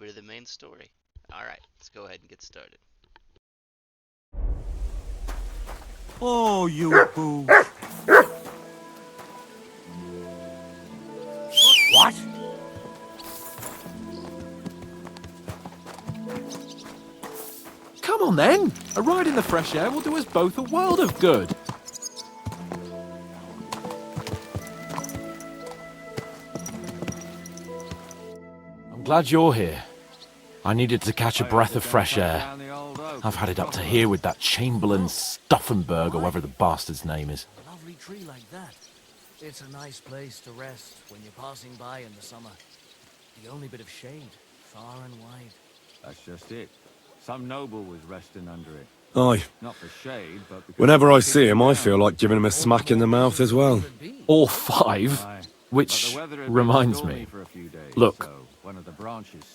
to the main story. Alright, let's go ahead and get started. Oh, you boo. What? Come on then! A ride in the fresh air will do us both a world of good. I'm glad you're here. I needed to catch a breath of fresh air. I've had it up to here with that Chamberlain Stuffenberg or whatever the bastard's name is. A lovely tree like that. It's a nice place to rest when you're passing by in the summer. The only bit of shade, far and wide. That's just it. Some noble was resting under it. Aye. Not for shade, but because... Whenever I see him, I feel like giving him a smack in the mouth as well. Or five, which reminds me. Look,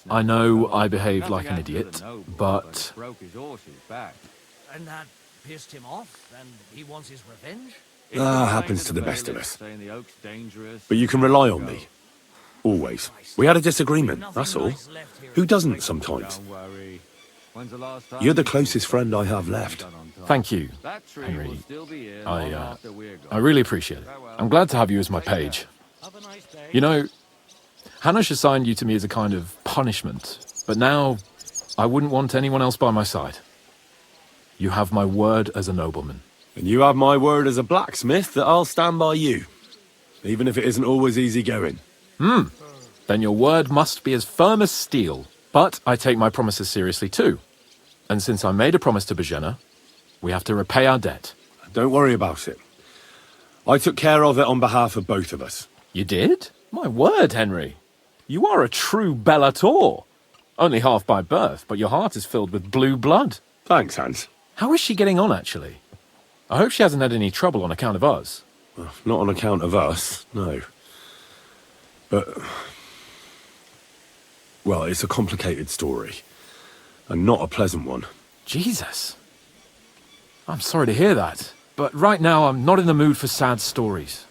I know I behaved like an idiot, but... And that pissed him off, and he wants his revenge? Happens to the best of us. But you can rely on me. Always. We had a disagreement, that's all. Who doesn't sometimes? You're the closest friend I have left. Thank you, Henry. I really appreciate it. I'm glad to have you as my page. You know, Hanish assigned you to me as a kind of punishment, but now I wouldn't want anyone else by my side. You have my word as a nobleman. And you have my word as a blacksmith that I'll stand by you. Even if it isn't always easy going. Then your word must be as firm as steel. But I take my promises seriously too. And since I made a promise to Bajena, we have to repay our debt. Don't worry about it. I took care of it on behalf of both of us. You did? My word, Henry. You are a true Bellator. Only half by birth, but your heart is filled with blue blood. Thanks, Hans. How is she getting on, actually? I hope she hasn't had any trouble on account of us. Well, not on account of us, no. But... well, it's a complicated story. And not a pleasant one. Jesus. I'm sorry to hear that. But right now, I'm not in the mood for sad stories.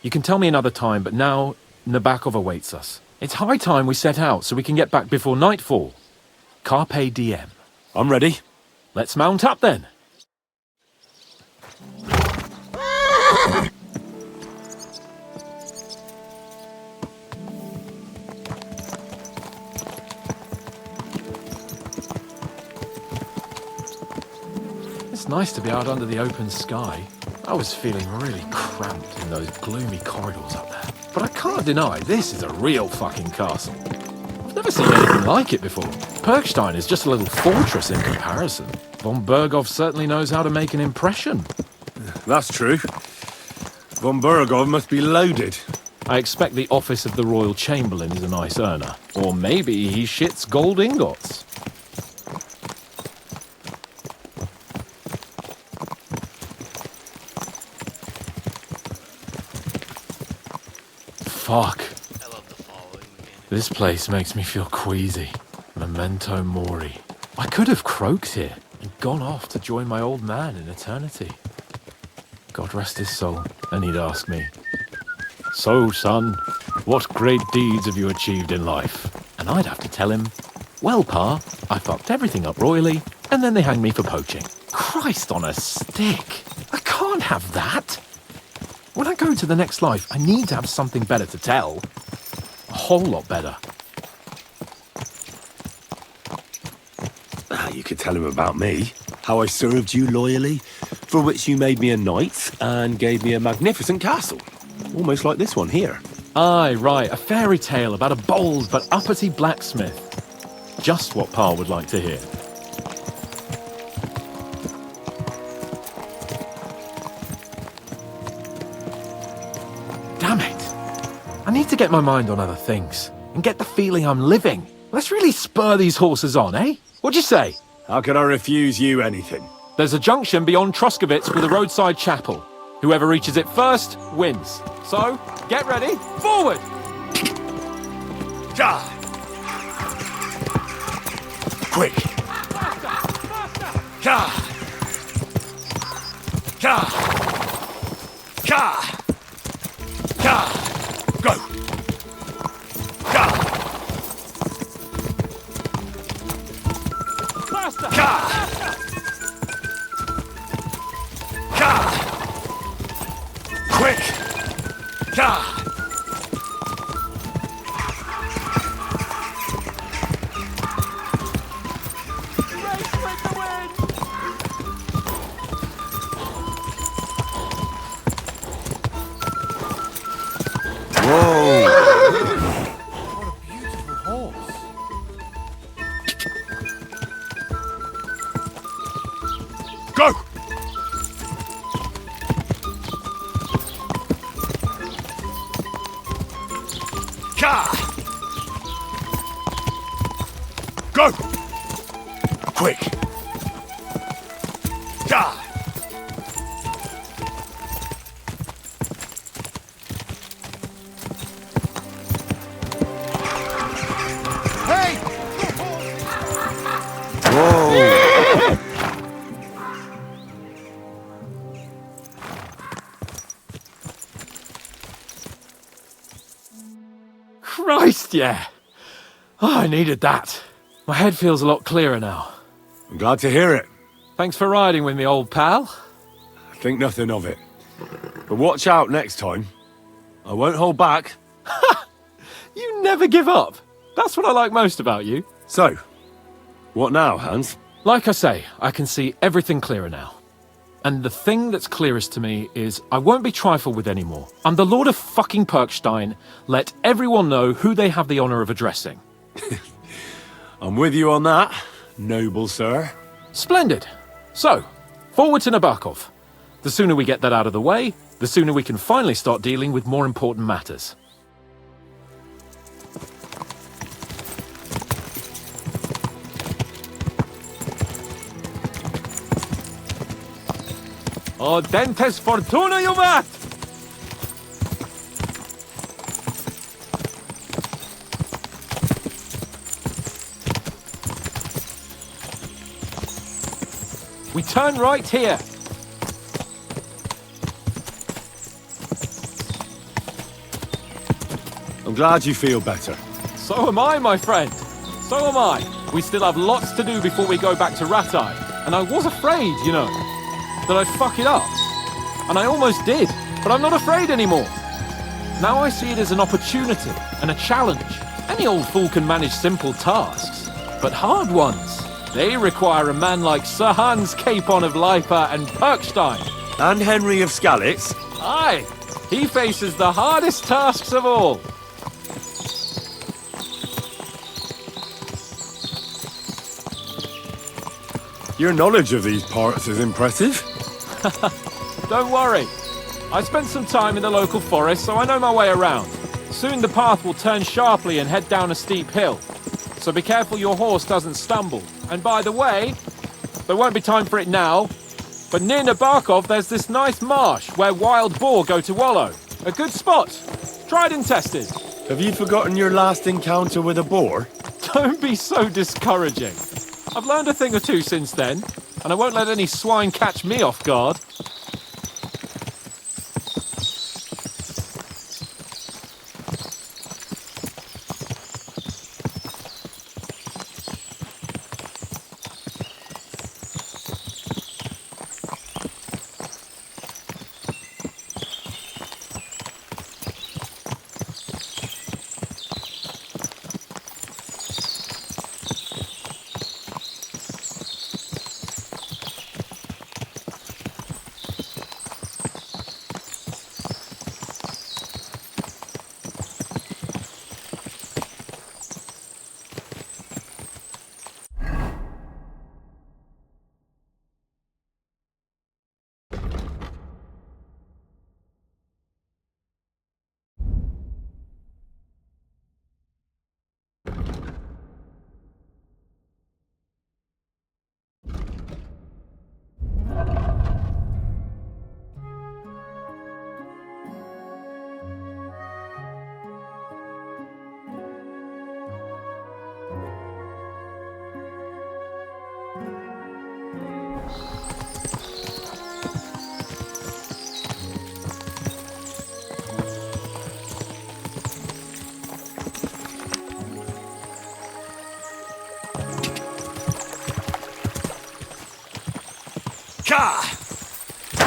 You can tell me another time, but now Nabokov awaits us. It's high time we set out so we can get back before nightfall. Carpe diem. I'm ready. Let's mount up then. It's nice to be out under the open sky. I was feeling really cramped in those gloomy corridors up there. But I can't deny, this is a real fucking castle. I've never seen anything like it before. Perkstein is just a little fortress in comparison. Von Berghoff certainly knows how to make an impression. That's true. Von Berghoff must be loaded. I expect the office of the Royal Chamberlain is a nice earner. Or maybe he shits gold ingots. Fuck. I love the following again. This place makes me feel queasy. Memento mori. I could have croaked here and gone off to join my old man in eternity. God rest his soul, and he'd ask me, "So, son, what great deeds have you achieved in life?" And I'd have to tell him, "Well, Pa, I fucked everything up royally, and then they hanged me for poaching." Christ on a stick! I can't have that! When I go to the next life, I need to have something better to tell. A whole lot better. You could tell him about me. How I served you loyally, for which you made me a knight and gave me a magnificent castle. Almost like this one here. Aye, right, a fairy tale about a bold but uppity blacksmith. Just what Pa would like to hear. Damn it. I need to get my mind on other things and get the feeling I'm living. Let's really spur these horses on, eh? What'd you say? How could I refuse you anything? There's a junction beyond Troskovitz with a roadside chapel. Whoever reaches it first wins. So, get ready, forward! Ja! Quick! Ja! Ja! Ja! Ja! Go! Ja! Quick! Gah! Whoa! What a beautiful horse. Go! Gah! Go! Quick! Gah! Hey! Whoa! Christ, yeah. Oh, I needed that. My head feels a lot clearer now. I'm glad to hear it. Thanks for riding with me, old pal. Think nothing of it. But watch out next time. I won't hold back. You never give up. That's what I like most about you. So, what now, Hans? Like I say, I can see everything clearer now. And the thing that's clearest to me is I won't be trifled with anymore. I'm the Lord of fucking Perkstein. Let everyone know who they have the honor of addressing. I'm with you on that, noble sir. Splendid. So, forward to Nabokov. The sooner we get that out of the way, the sooner we can finally start dealing with more important matters. O dentes fortuna juvat! We turn right here. I'm glad you feel better. So am I, my friend. So am I. We still have lots to do before we go back to Ratai. And I was afraid, you know, that I'd fuck it up. And I almost did, but I'm not afraid anymore. Now I see it as an opportunity and a challenge. Any old fool can manage simple tasks, but hard ones, they require a man like Sir Hans Capon of Leipa and Perkstein. And Henry of Skalitz. Aye, he faces the hardest tasks of all. Your knowledge of these parts is impressive. Don't worry. I spent some time in the local forest, so I know my way around. Soon the path will turn sharply and head down a steep hill. So be careful your horse doesn't stumble. And by the way, there won't be time for it now, but near Nabokov there's this nice marsh where wild boar go to wallow. A good spot. Tried and tested. Have you forgotten your last encounter with a boar? Don't be so discouraging. I've learned a thing or two since then, and I won't let any swine catch me off guard.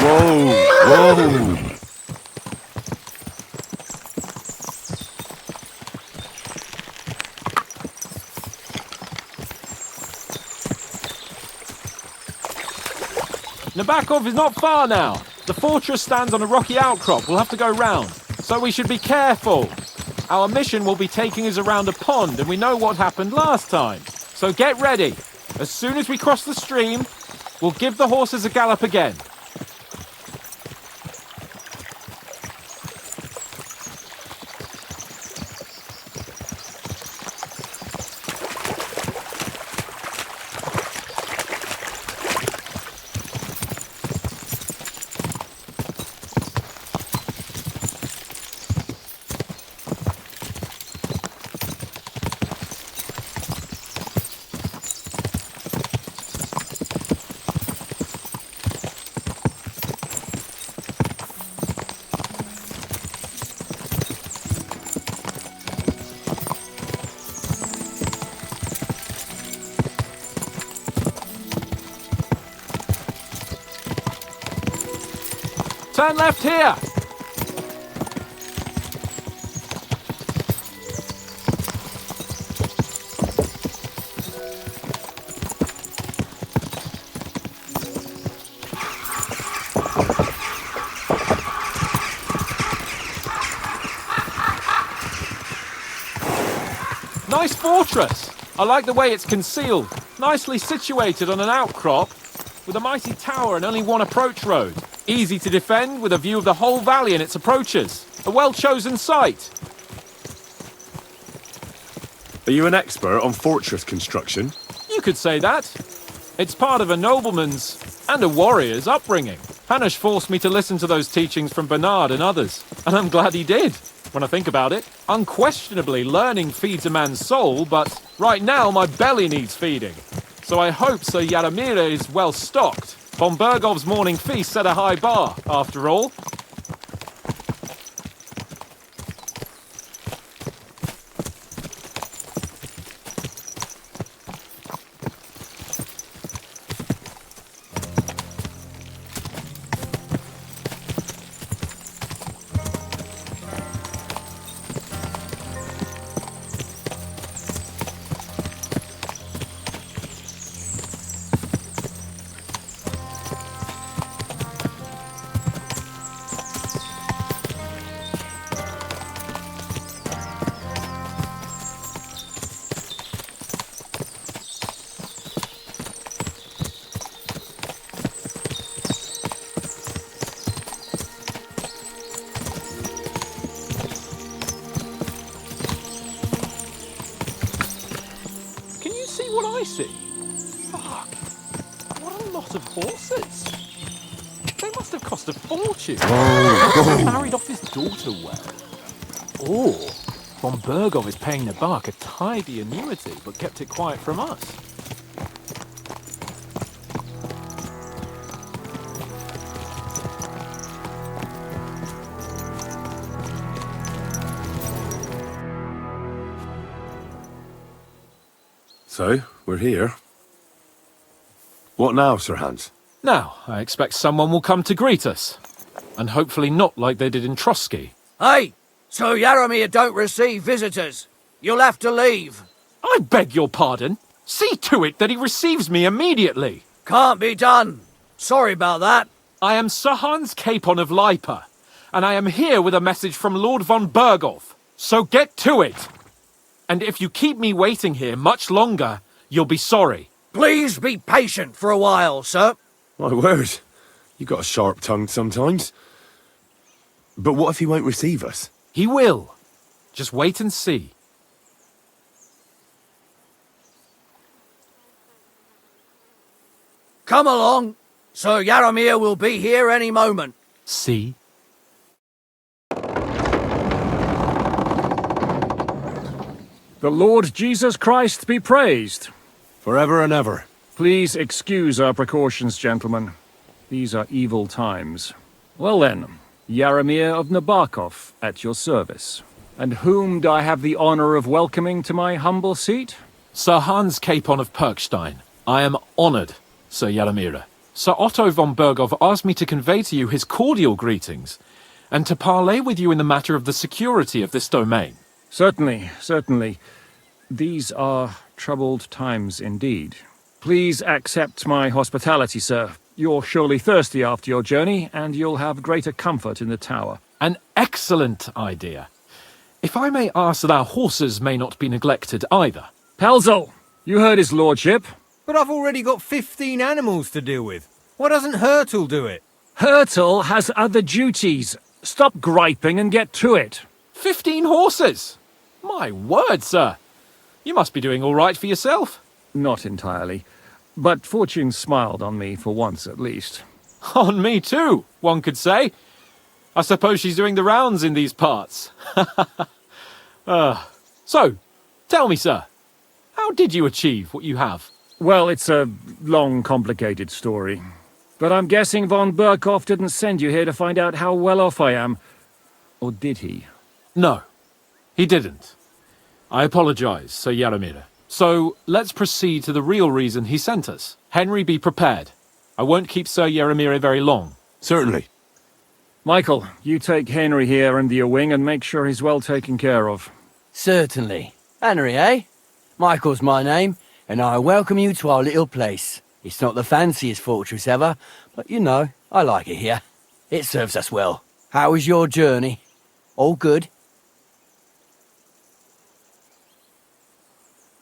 Whoa! Whoa! Nabokov is not far now. The fortress stands on a rocky outcrop. We'll have to go round. So we should be careful. Our mission will be taking us around a pond, and we know what happened last time. So get ready. As soon as we cross the stream, we'll give the horses a gallop again. Turn left here! Nice fortress! I like the way it's concealed. Nicely situated on an outcrop, with a mighty tower and only one approach road. Easy to defend with a view of the whole valley and its approaches. A well-chosen site. Are you an expert on fortress construction? You could say that. It's part of a nobleman's and a warrior's upbringing. Hanush forced me to listen to those teachings from Bernard and others, and I'm glad he did. When I think about it, unquestionably learning feeds a man's soul, but right now my belly needs feeding. So I hope Sir Yaromir is well stocked. Von Bergov's morning feast set a high bar, after all. I see. Fuck. What a lot of horses. They must have cost a fortune. He married off his daughter well. Or Von Bergov is paying Nabok a tidy annuity, but kept it quiet from us. So, we're here. What now, Sir Hans? Now, I expect someone will come to greet us. And hopefully not like they did in Trotsky. Hey! So Yaromir don't receive visitors. You'll have to leave. I beg your pardon. See to it that he receives me immediately. Can't be done. Sorry about that. I am Sir Hans Capon of Lipa, and I am here with a message from Lord von Bergov. So get to it. And if you keep me waiting here much longer, you'll be sorry. Please be patient for a while, sir. My word. You got a sharp tongue sometimes. But what if he won't receive us? He will. Just wait and see. Come along. Sir Yaromir will be here any moment. See? The Lord Jesus Christ be praised. Forever and ever. Please excuse our precautions, gentlemen. These are evil times. Well then, Yaromir of Nabokov at your service. And whom do I have the honor of welcoming to my humble seat? Sir Hans Capon of Perkstein. I am honored, Sir Yaromir. Sir Otto von Berghoff asked me to convey to you his cordial greetings, and to parley with you in the matter of the security of this domain. Certainly, certainly. These are troubled times indeed. Please accept my hospitality, sir. You're surely thirsty after your journey, and you'll have greater comfort in the tower. An excellent idea. If I may ask that our horses may not be neglected either. Pelzel, you heard his lordship. But I've already got 15 animals to deal with. Why doesn't Hurtle do it? Hurtle has other duties. Stop griping and get to it. 15 horses! My word, sir. You must be doing all right for yourself. Not entirely. But fortune smiled on me for once at least. On me too, one could say. I suppose she's doing the rounds in these parts. So, tell me, sir, how did you achieve what you have? Well, it's a long, complicated story. But I'm guessing von Berghoff didn't send you here to find out how well off I am. Or did he? No, he didn't. I apologize, Sir Jaromir. So, let's proceed to the real reason he sent us. Henry, be prepared. I won't keep Sir Jaromir very long. Certainly. Michael, you take Henry here in the wing and make sure he's well taken care of. Certainly. Henry, eh? Michael's my name, and I welcome you to our little place. It's not the fanciest fortress ever, but you know, I like it here. It serves us well. How was your journey? All good?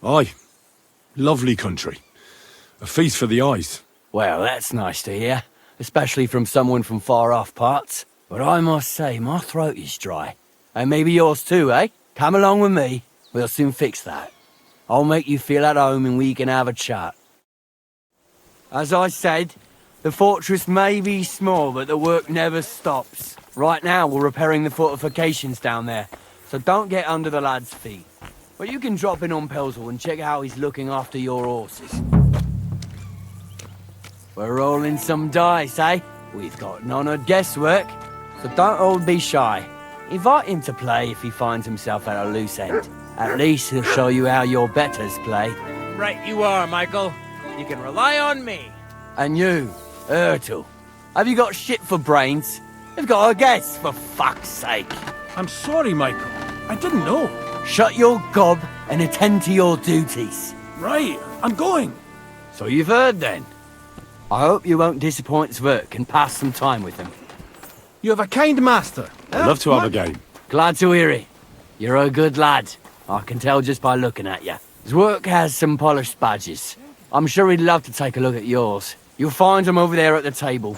Aye. Lovely country. A feast for the eyes. Well, that's nice to hear, especially from someone from far-off parts. But I must say, my throat is dry. And maybe yours too, eh? Come along with me. We'll soon fix that. I'll make you feel at home and we can have a chat. As I said, the fortress may be small, but the work never stops. Right now, we're repairing the fortifications down there, so don't get under the lad's feet. But you can drop in on Pelzel and check how he's looking after your horses. We're rolling some dice, eh? We've got none of guesswork, so don't all be shy. Invite him to play if he finds himself at a loose end. At least he'll show you how your betters play. Right you are, Michael. You can rely on me. And you, Ertul, have you got shit for brains? You've got a guess, for fuck's sake. I'm sorry, Michael. I didn't know. Shut your gob and attend to your duties. Right, I'm going. So you've heard then. I hope you won't disappoint Zwerk and pass some time with him. You have a kind master. I'd love to have a game. Glad to hear it. You're a good lad. I can tell just by looking at you. Zwerk has some polished badges. I'm sure he'd love to take a look at yours. You'll find him over there at the table.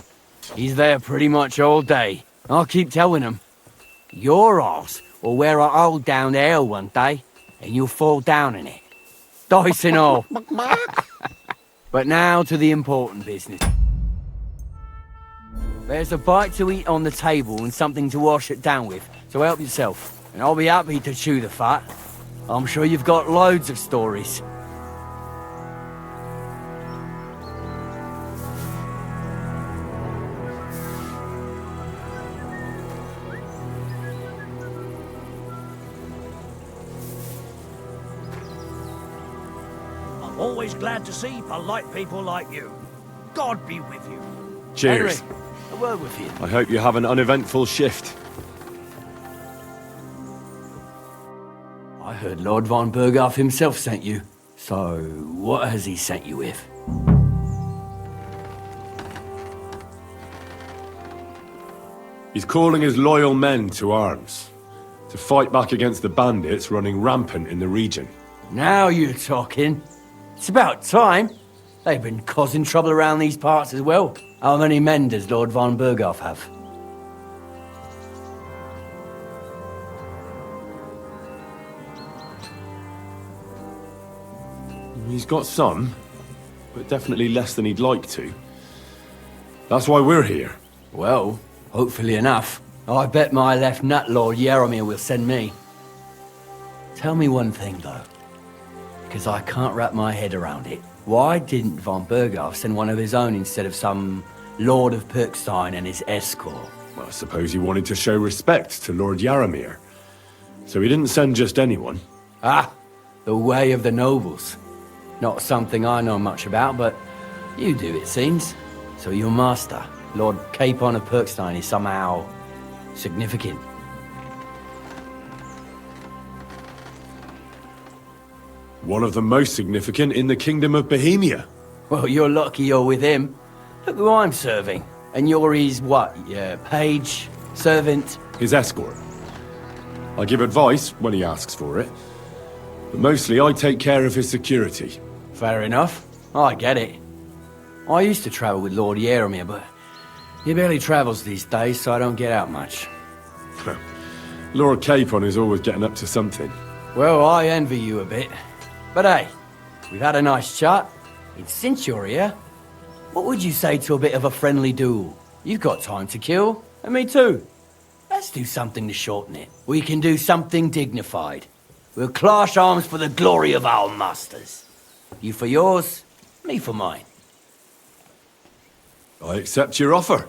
He's there pretty much all day. I'll keep telling him. Your arse will wear a hole down the hill one day, and you'll fall down in it. Dice and all. But now to the important business. There's a bite to eat on the table and something to wash it down with, so help yourself. And I'll be happy to chew the fat. I'm sure you've got loads of stories. I'm always glad to see polite people like you. God be with you. Cheers. Henry, a word with you. I hope you have an uneventful shift. I heard Lord von Berghoff himself sent you. So, what has he sent you with? He's calling his loyal men to arms, to fight back against the bandits running rampant in the region. Now you're talking. It's about time. They've been causing trouble around these parts as well. How many men does Lord von Berghoff have? He's got some, but definitely less than he'd like to. That's why we're here. Well, hopefully enough. I bet my left nut Lord Jaromir will send me. Tell me one thing, though, because I can't wrap my head around it. Why didn't von Berghoff send one of his own instead of some Lord of Perkstein and his escort? Well, I suppose he wanted to show respect to Lord Jaromir. So he didn't send just anyone. Ah, the way of the nobles. Not something I know much about, but you do, it seems. So your master, Lord Capon of Perkstein, is somehow significant. One of the most significant in the Kingdom of Bohemia. Well, you're lucky you're with him. Look who I'm serving. And you're his, what, page, servant? His escort. I give advice when he asks for it. But mostly I take care of his security. Fair enough. I get it. I used to travel with Lord Yaramir, but he barely travels these days, so I don't get out much. Lord Capon is always getting up to something. Well, I envy you a bit. But hey, we've had a nice chat. And since you're here, what would you say to a bit of a friendly duel? You've got time to kill, and me too. Let's do something to shorten it. We can do something dignified. We'll clash arms for the glory of our masters. You for yours, me for mine. I accept your offer.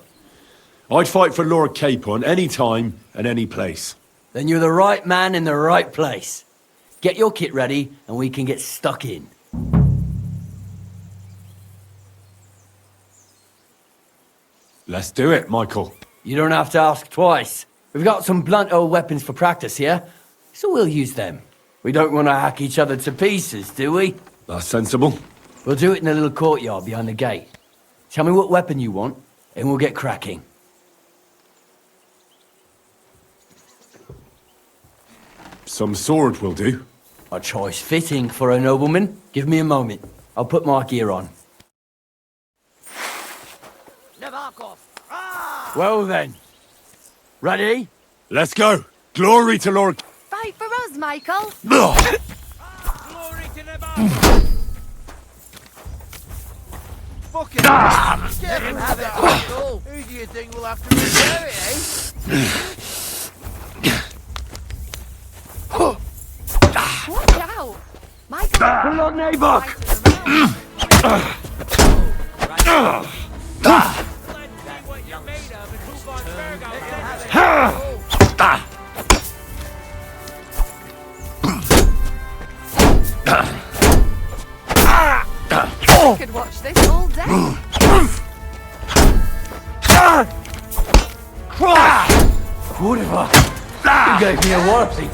I'd fight for Lord Capon any time and any place. Then you're the right man in the right place. Get your kit ready, and we can get stuck in. Let's do it, Michael. You don't have to ask twice. We've got some blunt old weapons for practice here, so we'll use them. We don't want to hack each other to pieces, do we? That's sensible. We'll do it in the little courtyard behind the gate. Tell me what weapon you want, and we'll get cracking. Some sword will do. A choice fitting for a nobleman. Give me a moment. I'll put my gear on. Well then. Ready? Let's go. Glory to Lord... Fight for us, Michael. Ugh. Fucking get him have it, Michael. Who do you think will have to repair it, eh? Watch out. Michael. Lord Nabok! I could watch this all day. Whatever. You gave me a warning.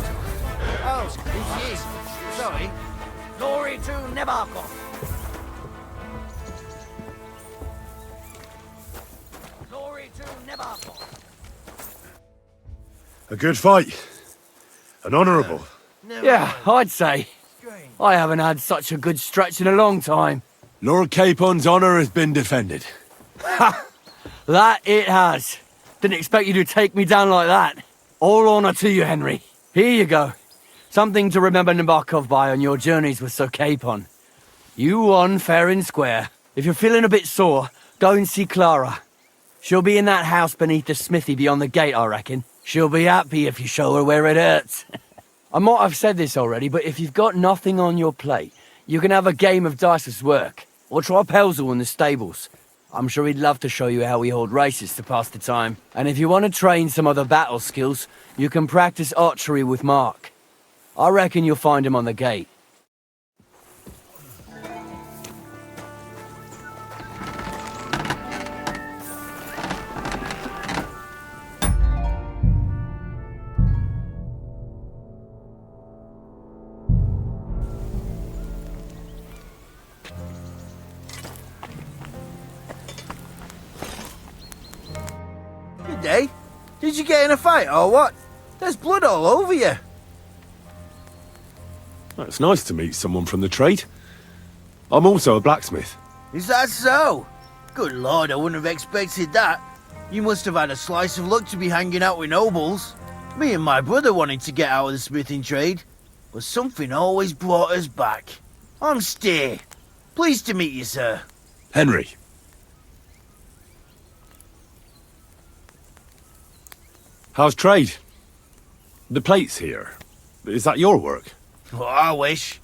Oh, this is. Sorry. Glory to Nebakov. Glory to Nebakov. A good fight. An honourable. Yeah, I'd say. I haven't had such a good stretch in a long time. Lord Capon's honour has been defended. That it has. Didn't expect you to take me down like that. All honour to you, Henry. Here you go. Something to remember Nabokov by on your journeys with Sir Capon. You won fair and square. If you're feeling a bit sore, go and see Clara. She'll be in that house beneath the smithy beyond the gate, I reckon. She'll be happy if you show her where it hurts. I might have said this already, but if you've got nothing on your plate, you can have a game of dice's work. Or try Pelzel in the stables. I'm sure he'd love to show you how we hold races to pass the time. And if you want to train some other battle skills, you can practice archery with Mark. I reckon you'll find him on the gate. Good day. Did you get in a fight or what? There's blood all over you. Well, it's nice to meet someone from the trade. I'm also a blacksmith. Is that so? Good lord, I wouldn't have expected that. You must have had a slice of luck to be hanging out with nobles. Me and my brother wanted to get out of the smithing trade, but something always brought us back. I'm Steer. Pleased to meet you, sir. Henry. How's trade? The plates here. Is that your work? Oh, I wish.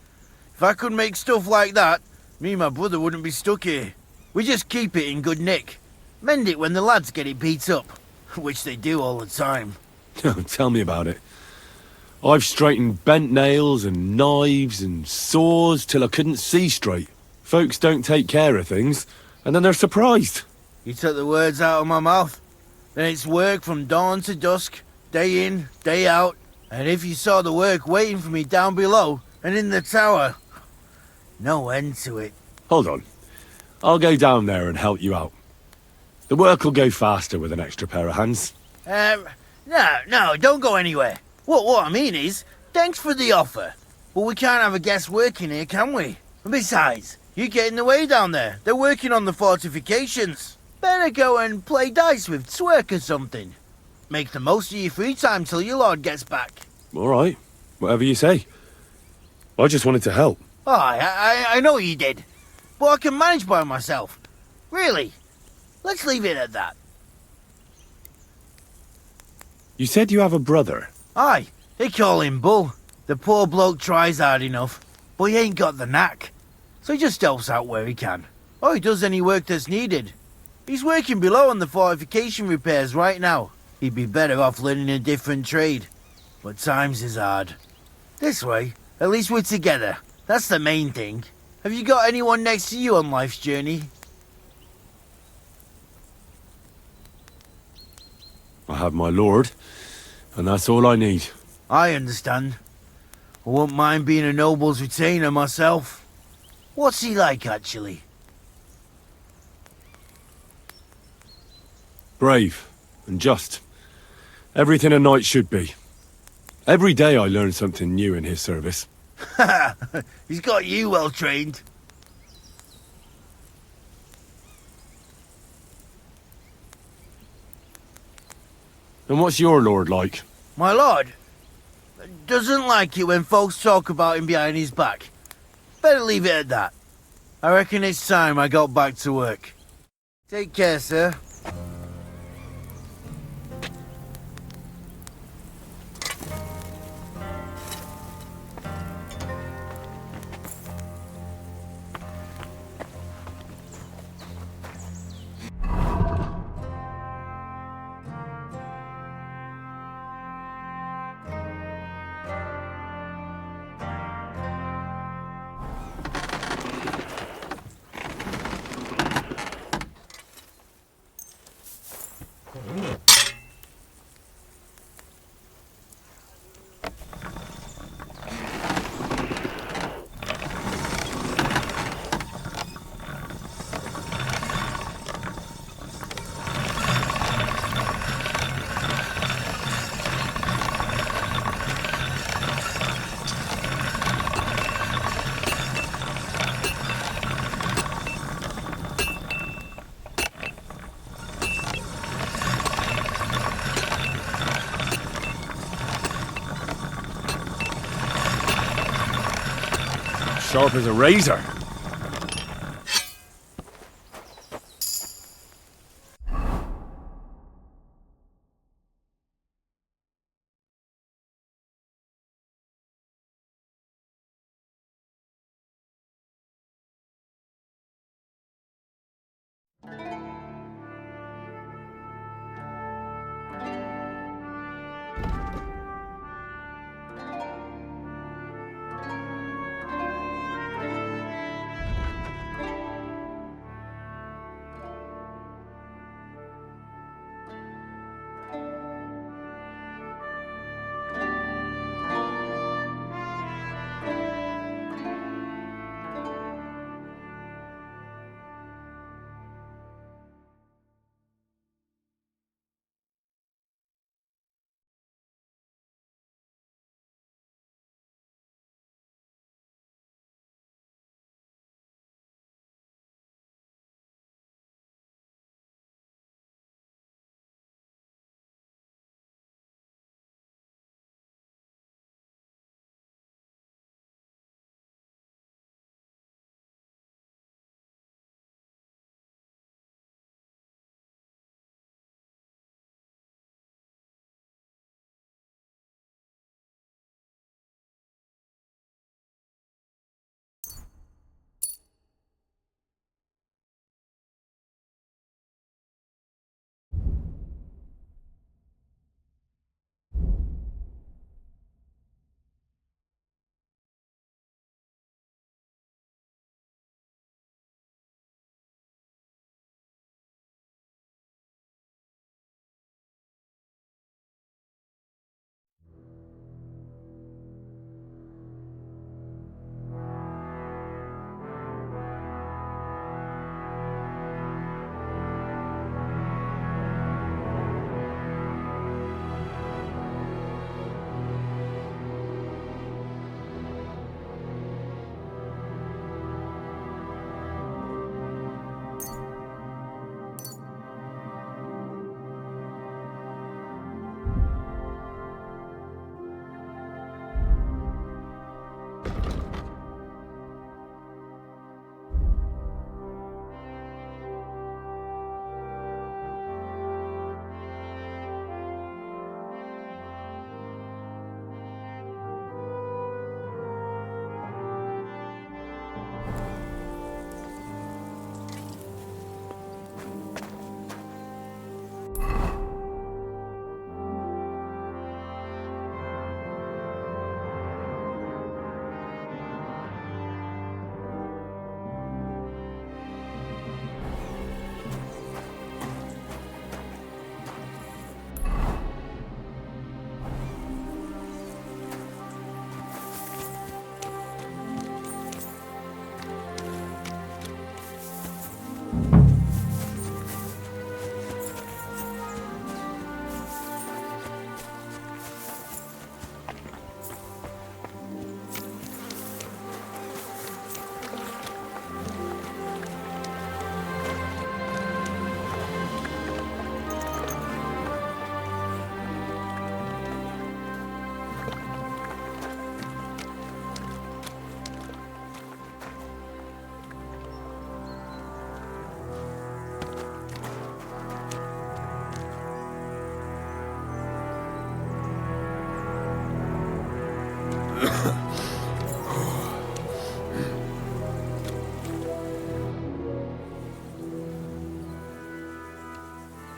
If I could make stuff like that, me and my brother wouldn't be stuck here. We just keep it in good nick. Mend it when the lads get it beat up, which they do all the time. Tell me about it. I've straightened bent nails and knives and saws till I couldn't see straight. Folks don't take care of things, and then they're surprised. You took the words out of my mouth. Then it's work from dawn to dusk, day in, day out. And if you saw the work waiting for me down below and in the tower, no end to it. Hold on. I'll go down there and help you out. The work will go faster with an extra pair of hands. No, don't go anywhere. What I mean is, thanks for the offer. But we can't have a guest working here, can we? And besides, you get in the way down there. They're working on the fortifications. Better go and play dice with Twerk or something. Make the most of your free time till your lord gets back. All right. Whatever you say. I just wanted to help. Oh, I know you did. But I can manage by myself. Really. Let's leave it at that. You said you have a brother. Aye, they call him Bull. The poor bloke tries hard enough, but he ain't got the knack. So he just helps out where he can. Or he does any work that's needed. He's working below on the fortification repairs right now. He'd be better off learning a different trade. But times is hard. This way, at least we're together. That's the main thing. Have you got anyone next to you on life's journey? I have my lord, and that's all I need. I understand. I wouldn't mind being a noble's retainer myself. What's he like, actually? Brave and just. Everything a knight should be. Every day I learn something new in his service. He's got you well trained. And what's your lord like? My lord doesn't like it when folks talk about him behind his back. Better leave it at that. I reckon it's time I got back to work. Take care, sir. Sharp as a razor.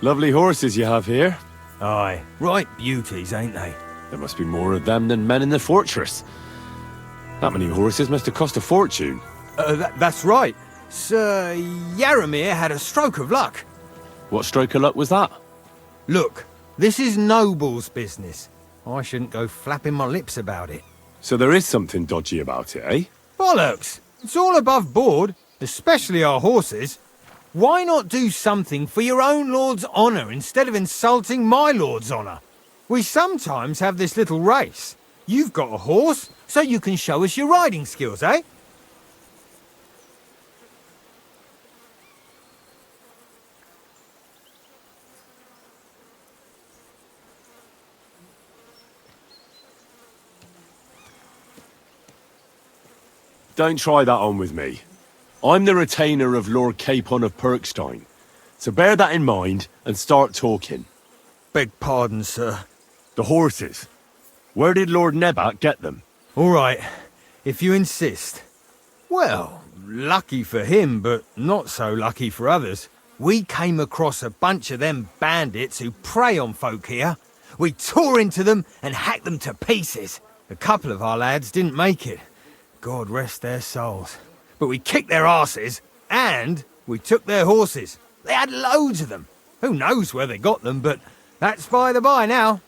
Lovely horses you have here. Aye, right beauties, ain't they? There must be more of them than men in the fortress. That many horses must have cost a fortune. That's right. Sir Yaramir had a stroke of luck. What stroke of luck was that? Look, this is Noble's business. I shouldn't go flapping my lips about it. So there is something dodgy about it, eh? Bollocks! It's all above board, especially our horses. Why not do something for your own lord's honour instead of insulting my lord's honour? We sometimes have this little race. You've got a horse, so you can show us your riding skills, eh? Don't try that on with me. I'm the retainer of Lord Capon of Perkstein. So bear that in mind and start talking. Beg pardon, sir. The horses. Where did Lord Nebat get them? All right, if you insist. Well, lucky for him, but not so lucky for others. We came across a bunch of them bandits who prey on folk here. We tore into them and hacked them to pieces. A couple of our lads didn't make it. God rest their souls. But we kicked their asses, and we took their horses. They had loads of them. Who knows where they got them, but that's by the by now.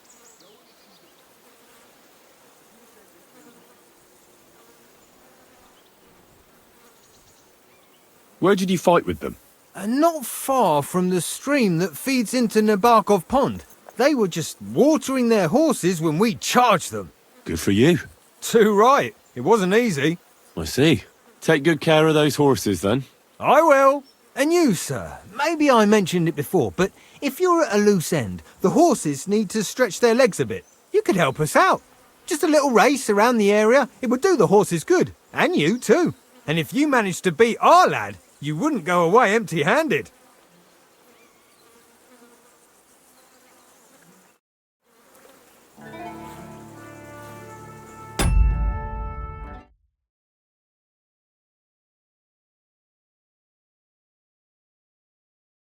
Where did you fight with them? Not far from the stream that feeds into Nabokov Pond. They were just watering their horses when we charged them. Good for you. Too right. It wasn't easy. I see. Take good care of those horses, then. I will. And you, sir. Maybe I mentioned it before, but if you're at a loose end, the horses need to stretch their legs a bit. You could help us out. Just a little race around the area. It would do the horses good. And you, too. And if you managed to beat our lad, you wouldn't go away empty-handed.